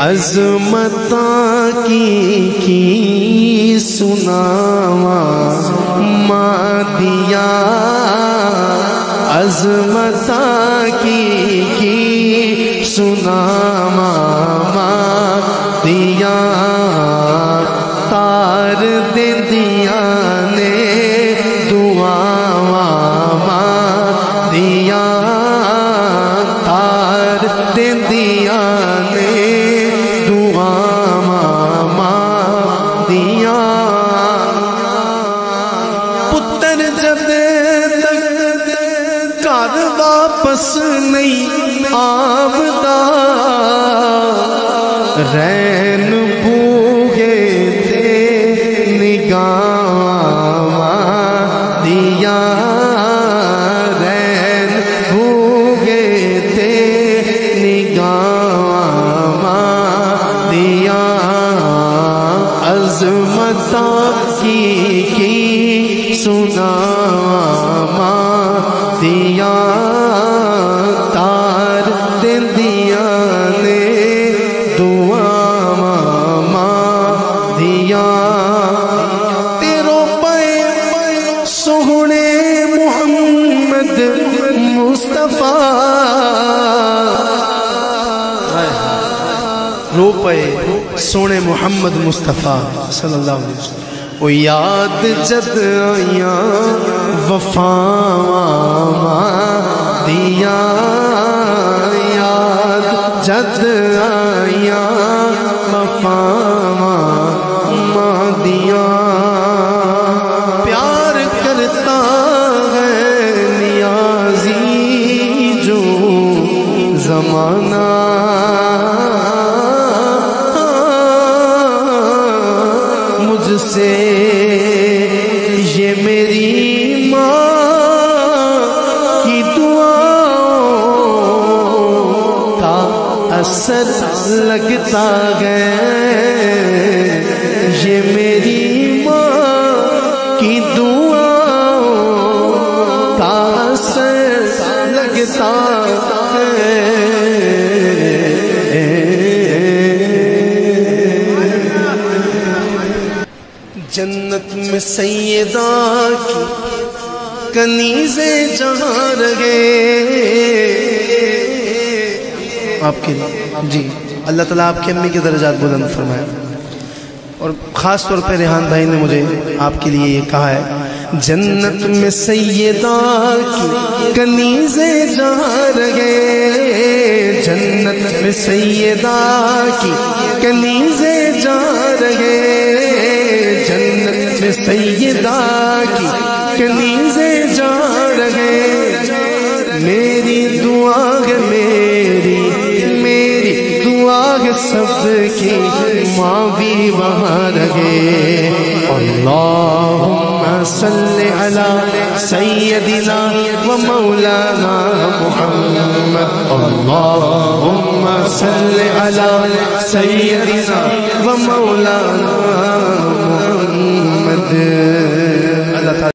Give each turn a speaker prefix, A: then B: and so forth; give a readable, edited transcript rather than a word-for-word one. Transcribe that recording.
A: عظمتاں کی سناواں مادیاں، عظمتاں کی سناواں مادیاں، تار دیندیاں نے دعاواں مادیاں، تار دیندیاں نے دعاواں مادیاں۔ پتر جب تک گھر واپس نہیں آمدا، رین بوگے تے نگاہاں دیاں، رین بوگے تے نگاہاں دیاں، عظمتاں کی سناواں دیاں، تار دیندیاں نے دعاواں دیاں۔ تیرو پے سوہنے محمد مصطفیٰ، رو پے سونے محمد مصطفیٰ صلی اللہ علیہ وسلم۔ او یاد جد آیاں وفاواں دیاں، یاد جد آیاں وفاواں دیاں، پیار کرتا ہے نیازی جو زمانہ، مجھ سے یہ میری ماں کی دعاؤں کا اثر لگتا ہے، یہ میری ماں کی دعاؤں کا اثر لگتا ہے۔ جنت میں سیدہ کی کنیزیں جہاں رہے آپ کے جی، اللہ تعالیٰ آپ کی امی کے درجات بلند فرمائے۔ اور خاص طور پہ ریحان بھائی نے مجھے آپ کے لیے یہ کہا ہے، جنت میں سیدہ کی کنیزیں جہاں رہے، جنت میں سیدہ کی کنیزیں جہاں رہے، جنت میں سیدہ کی کنیزیں جہاں رہے، میری دعا ہے میری دعا ہے سب کی ماں بھی وہاں رہے۔ اللہم صلی علی سیدنا و مولانا محمد، اللہم صلی علی سیدنا و مولانا محمد۔ اللہ تعالیٰ